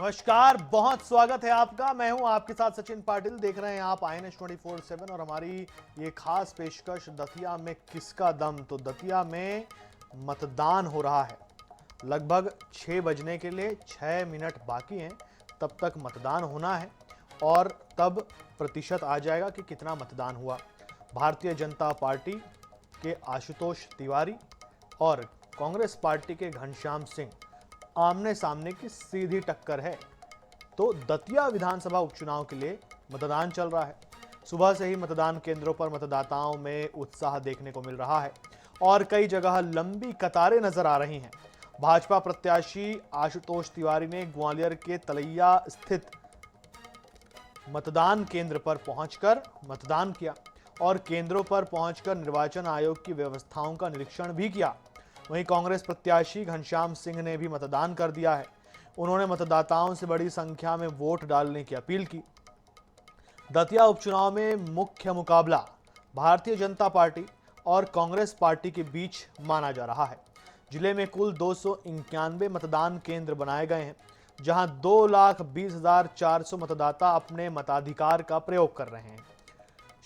नमस्कार, बहुत स्वागत है आपका। मैं हूं आपके साथ सचिन पाटिल। देख रहे हैं आप INS 24/7 और हमारी ये खास पेशकश दतिया में किसका दम। तो दतिया में मतदान हो रहा है। लगभग 6 बजने के लिए 6 मिनट बाकी हैं। तब तक मतदान होना है और तब प्रतिशत आ जाएगा कि कितना मतदान हुआ। भारतीय जनता पार्टी के आशुतोष तिवारी और कांग्रेस पार्टी के घनश्याम सिंह आमने सामने की सीधी टक्कर है। तो दतिया विधानसभा उपचुनाव के लिए मतदान चल रहा है। सुबह से ही मतदान केंद्रों पर मतदाताओं में उत्साह देखने को मिल रहा है और कई जगह लंबी कतारें नजर आ रही हैं। भाजपा प्रत्याशी आशुतोष तिवारी ने ग्वालियर के तलैया स्थित मतदान केंद्र पर पहुंचकर मतदान किया और केंद्रों पर पहुंचकर निर्वाचन आयोग की व्यवस्थाओं का निरीक्षण भी किया। वहीं कांग्रेस प्रत्याशी घनश्याम सिंह ने भी मतदान कर दिया है। उन्होंने मतदाताओं से बड़ी संख्या में वोट डालने की अपील की। दतिया उपचुनाव में मुख्य मुकाबला भारतीय जनता पार्टी और कांग्रेस पार्टी के बीच माना जा रहा है। जिले में कुल 291 मतदान केंद्र बनाए गए हैं, जहां 2,20,400 मतदाता अपने मताधिकार का प्रयोग कर रहे हैं।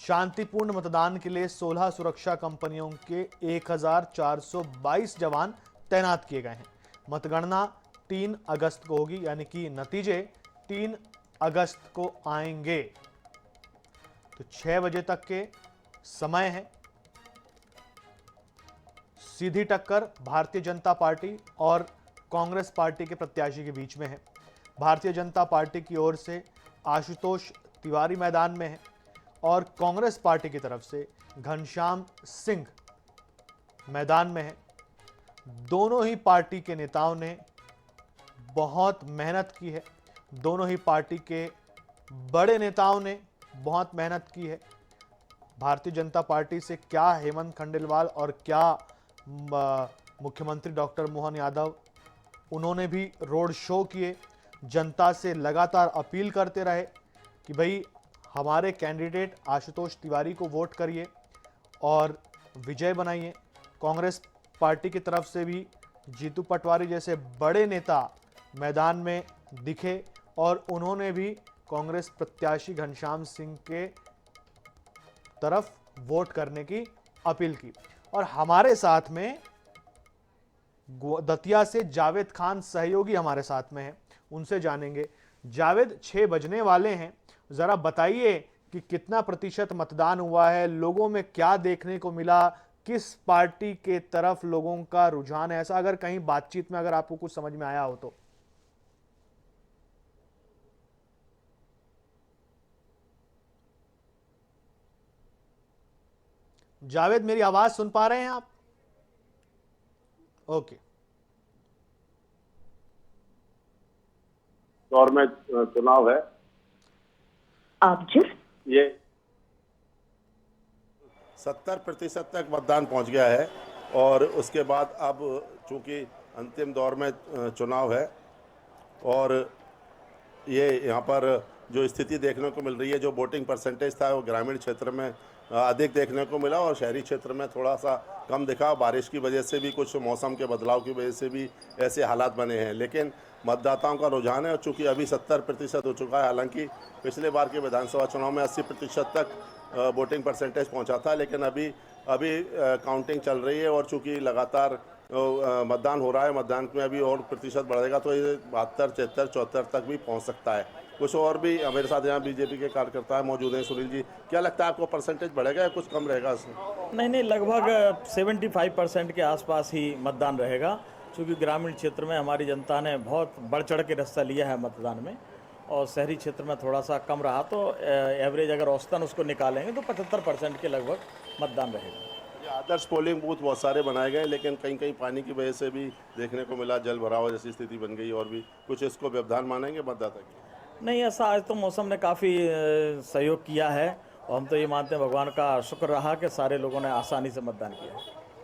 शांतिपूर्ण मतदान के लिए 16 सुरक्षा कंपनियों के 1,422 जवान तैनात किए गए हैं। मतगणना 3 अगस्त को होगी, यानी कि नतीजे 3 अगस्त को आएंगे। तो 6 बजे तक के समय है। सीधी टक्कर भारतीय जनता पार्टी और कांग्रेस पार्टी के प्रत्याशी के बीच में है। भारतीय जनता पार्टी की ओर से आशुतोष तिवारी मैदान में है और कांग्रेस पार्टी की तरफ से घनश्याम सिंह मैदान में है। दोनों ही पार्टी के नेताओं ने बहुत मेहनत की है। दोनों ही पार्टी के बड़े नेताओं ने बहुत मेहनत की है। भारतीय जनता पार्टी से क्या हेमंत खंडेलवाल और क्या मुख्यमंत्री डॉक्टर मोहन यादव, उन्होंने भी रोड शो किए, जनता से लगातार अपील करते रहे कि भाई हमारे कैंडिडेट आशुतोष तिवारी को वोट करिए और विजय बनाइए। कांग्रेस पार्टी की तरफ से भी जीतू पटवारी जैसे बड़े नेता मैदान में दिखे और उन्होंने भी कांग्रेस प्रत्याशी घनश्याम सिंह के तरफ वोट करने की अपील की। और हमारे साथ में दतिया से जावेद खान सहयोगी हमारे साथ में हैं, उनसे जानेंगे। जावेद, 6 बजने वाले हैं, जरा बताइए कि कितना प्रतिशत मतदान हुआ है, लोगों में क्या देखने को मिला, किस पार्टी के तरफ लोगों का रुझान है, ऐसा अगर कहीं बातचीत में अगर आपको कुछ समझ में आया हो तो। जावेद, मेरी आवाज सुन पा रहे हैं आप? ओके। दौर में चुनाव है। आप जिस ये 70% तक मतदान पहुंच गया है और उसके बाद अब चूंकि अंतिम दौर में चुनाव है और ये यहाँ पर जो स्थिति देखने को मिल रही है, जो वोटिंग परसेंटेज था वो ग्रामीण क्षेत्र में अधिक देखने को मिला और शहरी क्षेत्र में थोड़ा सा कम दिखा। बारिश की वजह से भी, कुछ मौसम के बदलाव की वजह से भी ऐसे हालात बने हैं, लेकिन मतदाताओं का रुझान है। और चूँकि अभी 70% हो चुका है, हालांकि पिछले बार के विधानसभा चुनाव में 80% तक वोटिंग परसेंटेज पहुंचा था, लेकिन अभी काउंटिंग चल रही है और चूँकि लगातार मतदान हो रहा है, मतदान में अभी और प्रतिशत बढ़ेगा तो ये 72, 73, 74 तक भी पहुँच सकता है। कुछ और भी मेरे साथ यहाँ बीजेपी के कार्यकर्ता मौजूद हैं। सुनील जी, क्या लगता है आपको, परसेंटेज बढ़ेगा या कुछ कम रहेगा इसमें? नहीं, लगभग 75% के आसपास ही मतदान रहेगा, क्योंकि ग्रामीण क्षेत्र में हमारी जनता ने बहुत बढ़ चढ़ के हिस्सा लिया है मतदान में और शहरी क्षेत्र में थोड़ा सा कम रहा। तो एवरेज अगर औसतन उसको निकालेंगे तो 75% के लगभग मतदान रहेगा। आदर्श पोलिंग बूथ बहुत सारे बनाए गए, लेकिन कहीं कहीं पानी की वजह से भी देखने को मिला, जल भराव जैसी स्थिति बन गई और भी कुछ, इसको व्यवधान मानेंगे मतदाता की? नहीं, ऐसा आज तो मौसम ने काफ़ी सहयोग किया है और हम तो ये मानते हैं भगवान का शुक्र रहा कि सारे लोगों ने आसानी से मतदान किया।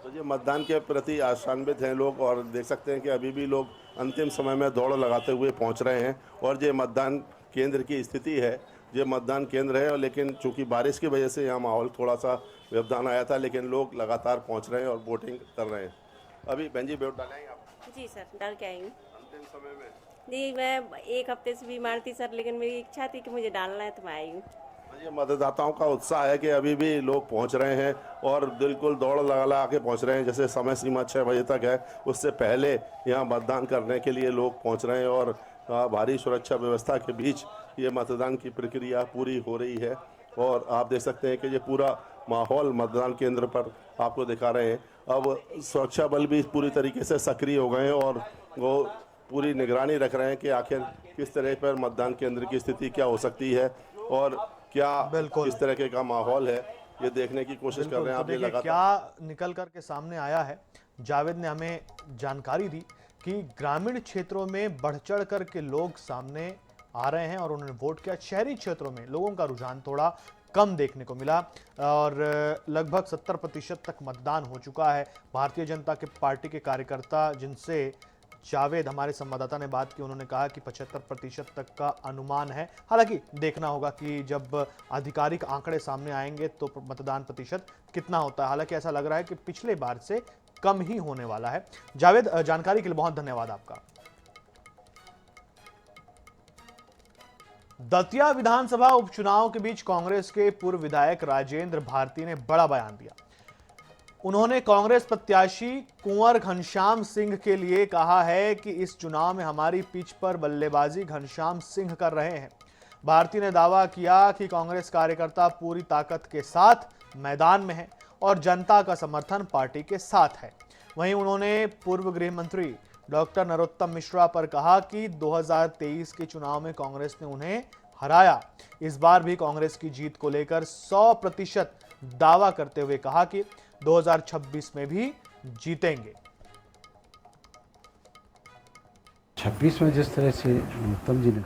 तो ये मतदान के प्रति आशान्वित हैं लोग और देख सकते हैं कि अभी भी लोग अंतिम समय में दौड़ लगाते हुए पहुंच रहे हैं। और ये मतदान केंद्र की स्थिति है, ये मतदान केंद्र है, लेकिन चूंकि बारिश की वजह से यहाँ माहौल थोड़ा सा व्यवधान आया था, लेकिन लोग लगातार पहुँच रहे हैं और वोटिंग कर रहे हैं। अभी बहन जी, वोट डालेंगे आप? जी सर, डाल के आएंगे। अंतिम समय में जी मैं एक हफ्ते से बीमार थी सर, लेकिन मेरी इच्छा थी कि मुझे डालना है तो मैं आई हूँ। ये मतदाताओं का उत्साह है कि अभी भी लोग पहुंच रहे हैं और बिल्कुल दौड़ लगा के पहुंच रहे हैं। जैसे समय सीमा 6 बजे तक है, उससे पहले यहाँ मतदान करने के लिए लोग पहुंच रहे हैं और भारी सुरक्षा व्यवस्था के बीच ये मतदान की प्रक्रिया पूरी हो रही है। और आप देख सकते हैं कि ये पूरा माहौल मतदान केंद्र पर आपको दिखा रहे हैं। अब सुरक्षा बल भी पूरी तरीके से सक्रिय हो गए हैं और वो पूरी निगरानी रख रहे हैं कि आखिर किस तरह पर मतदान केंद्र की स्थिति क्या हो सकती है और क्या बिल्कुल। किस तरह का माहौल है, ये देखने की कोशिश कर रहे हैं। तो आप ये देखिए लगातार क्या निकल कर के सामने आया है। जावेद ने हमें जानकारी दी कि ग्रामीण क्षेत्रों में बढ़ चढ़ कर के लोग सामने आ रहे हैं और उन्होंने वोट किया। शहरी क्षेत्रों में लोगों का रुझान थोड़ा कम देखने को मिला और लगभग 70% तक मतदान हो चुका है। भारतीय जनता पार्टी के कार्यकर्ता जिनसे जावेद हमारे संवाददाता ने बात की, उन्होंने कहा कि 75% तक का अनुमान है। हालांकि देखना होगा कि जब आधिकारिक आंकड़े सामने आएंगे तो मतदान प्रतिशत कितना होता है। हालांकि ऐसा लग रहा है कि पिछले बार से कम ही होने वाला है। जावेद, जानकारी के लिए बहुत धन्यवाद आपका। दतिया विधानसभा उपचुनाव के बीच कांग्रेस के पूर्व विधायक राजेंद्र भारती ने बड़ा बयान दिया। उन्होंने कांग्रेस प्रत्याशी कुंवर घनश्याम सिंह के लिए कहा है कि इस चुनाव में हमारी पिच पर बल्लेबाजी घनश्याम सिंह कर रहे हैं। भारती ने दावा किया कि कांग्रेस कार्यकर्ता पूरी ताकत के साथ मैदान में है और जनता का समर्थन पार्टी के साथ है। वहीं उन्होंने पूर्व गृह मंत्री डॉक्टर नरोत्तम मिश्रा पर कहा कि 2023 के चुनाव में कांग्रेस ने उन्हें हराया। इस बार भी कांग्रेस की जीत को लेकर 100% दावा करते हुए कहा कि 2026 में भी जीतेंगे। 26 में जिस तरह से नरोत्तम जी ने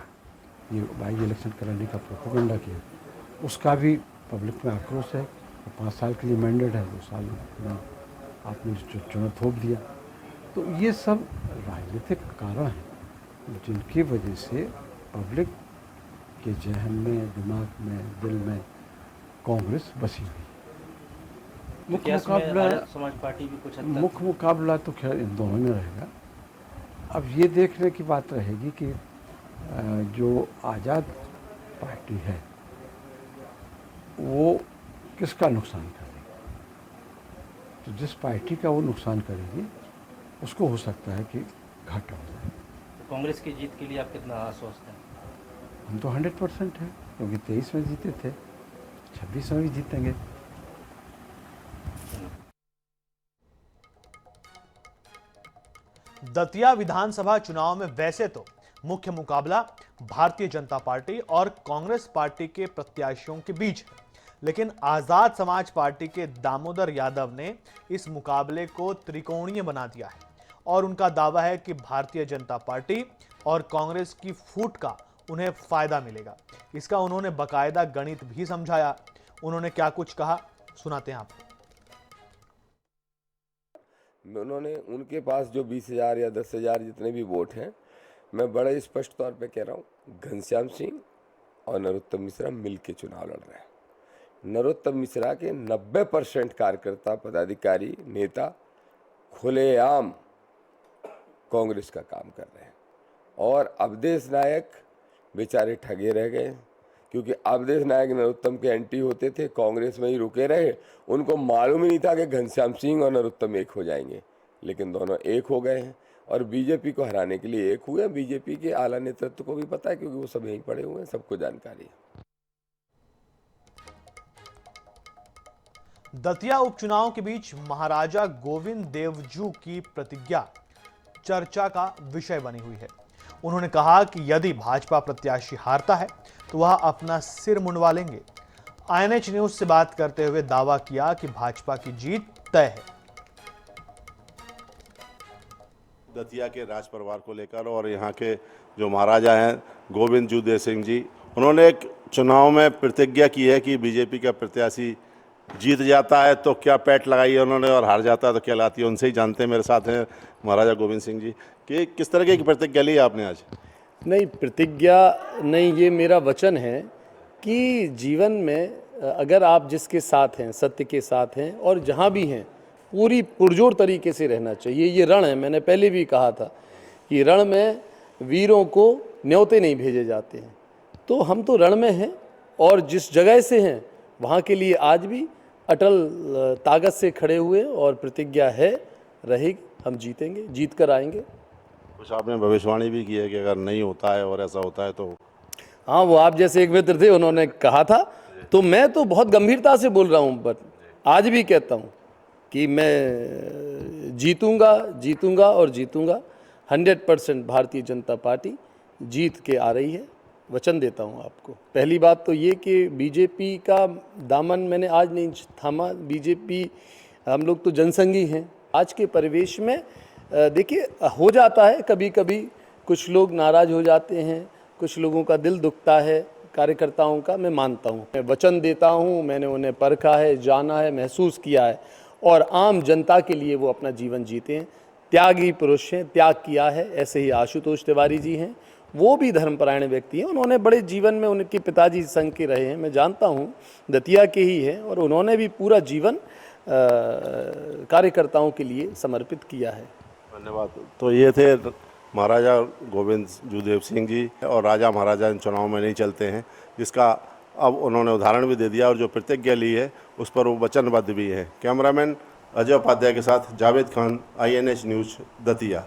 ये बाई इलेक्शन कराने का प्रोपेगेंडा किया, उसका भी पब्लिक में आक्रोश है। 5 साल के लिए मैंडेट है, 2 साल में आपने चुनाव थोप दिया। तो ये सब राजनीतिक कारण हैं जिनकी वजह से पब्लिक के जहन में, दिमाग में, दिल में कांग्रेस बसी हुई। मुख्य मुकाबला तो खैर इन दोनों में रहेगा। अब ये देखने की बात रहेगी कि जो आज़ाद पार्टी है वो किसका नुकसान करेगी। तो जिस पार्टी का वो नुकसान करेगी उसको हो सकता है कि घाटा हो जाए। तो कांग्रेस की जीत के लिए आप कितना आश्वस्त हैं? हम तो 100% हैं, क्योंकि 23 में जीते थे, 26 में भी जीतेंगे। दतिया विधानसभा चुनाव में वैसे तो मुख्य मुकाबला भारतीय जनता पार्टी और कांग्रेस पार्टी के प्रत्याशियों के बीच है, लेकिन आजाद समाज पार्टी के दामोदर यादव ने इस मुकाबले को त्रिकोणीय बना दिया है और उनका दावा है कि भारतीय जनता पार्टी और कांग्रेस की फूट का उन्हें फायदा मिलेगा। इसका उन्होंने बकायदा गणित भी समझाया। उन्होंने क्या कुछ कहा, सुनाते हैं आपको। उन्होंने उनके पास जो 20,000 या 10,000 जितने भी वोट हैं, मैं बड़े स्पष्ट तौर पे कह रहा हूँ, घनश्याम सिंह और नरोत्तम मिश्रा मिलकर चुनाव लड़ रहे हैं। नरोत्तम मिश्रा के 90% कार्यकर्ता, पदाधिकारी, नेता खुलेआम कांग्रेस का काम कर रहे हैं और अवधेश नायक बेचारे ठगे रह गए, क्योंकि अवधेश नायक नरोत्तम के एंटी होते थे, कांग्रेस में ही रुके रहे। उनको मालूम ही नहीं था कि घनश्याम सिंह और नरोत्तम एक हो जाएंगे, लेकिन दोनों एक हो गए हैं और बीजेपी को हराने के लिए एक हुए। बीजेपी के आला नेतृत्व को भी पता है, क्योंकि वो सब यहीं पड़े हुए हैं, सबको जानकारी है। दतिया उपचुनाव के बीच महाराजा गोविंद देवजू की प्रतिज्ञा चर्चा का विषय बनी हुई है। उन्होंने कहा कि यदि भाजपा प्रत्याशी हारता है तो वह अपना सिर मुंडवा लेंगे। INH न्यूज से बात करते हुए दावा किया कि भाजपा की जीत तय है। दतिया के राज परिवार को लेकर और यहाँ के जो महाराजा हैं गोविंद जू देव सिंह जी, उन्होंने एक चुनाव में प्रतिज्ञा की है कि बीजेपी का प्रत्याशी जीत जाता है तो क्या पैठ लगाई है उन्होंने, और हार जाता है तो क्या लाती है। उनसे ही जानते हैं। मेरे साथ हैं महाराजा गोविंद सिंह जी कि किस तरह की प्रतिज्ञा ली आपने आज? नहीं, प्रतिज्ञा नहीं, ये मेरा वचन है कि जीवन में अगर आप जिसके साथ हैं, सत्य के साथ हैं और जहाँ भी हैं पूरी पुरजोर तरीके से रहना चाहिए। ये रण है, मैंने पहले भी कहा था कि रण में वीरों को न्योते नहीं भेजे जाते हैं। तो हम तो रण में हैं और जिस जगह से हैं वहाँ के लिए आज भी अटल ताकत से खड़े हुए और प्रतिज्ञा है रहेगी, हम जीतेंगे, जीत कर आएंगे। कुछ आपने भविष्यवाणी भी की है कि अगर नहीं होता है और ऐसा होता है तो? हाँ, वो आप जैसे एक मित्र थे, उन्होंने कहा था, तो मैं तो बहुत गंभीरता से बोल रहा हूँ, बट आज भी कहता हूँ कि मैं जीतूंगा, जीतूंगा और जीतूंगा। 100% भारतीय जनता पार्टी जीत के आ रही है, वचन देता हूँ आपको। पहली बात तो ये कि बीजेपी का दामन मैंने आज नहीं थामा। बीजेपी, हम लोग तो जनसंघी हैं। आज के परिवेश में देखिए, हो जाता है कभी कभी, कुछ लोग नाराज़ हो जाते हैं, कुछ लोगों का दिल दुखता है, कार्यकर्ताओं का, मैं मानता हूँ। मैं वचन देता हूँ, मैंने उन्हें परखा है, जाना है, महसूस किया है और आम जनता के लिए वो अपना जीवन जीते हैं। त्यागी पुरुष हैं, त्याग किया है। ऐसे ही आशुतोष तिवारी जी हैं, वो भी धर्मपरायण व्यक्ति हैं। उन्होंने बड़े जीवन में, उनके पिताजी संघ के रहे हैं, मैं जानता हूँ, दतिया के ही हैं, और उन्होंने भी पूरा जीवन कार्यकर्ताओं के लिए समर्पित किया है। धन्यवाद। तो ये थे महाराजा गोविंद जूदेव सिंह जी। और राजा महाराजा इन चुनाव में नहीं चलते हैं, जिसका अब उन्होंने उदाहरण भी दे दिया, और जो प्रतिज्ञा ली है उस पर वो वचनबद्ध भी है। कैमरामैन अजय उपाध्याय के साथ जावेद खान, INH न्यूज़, दतिया।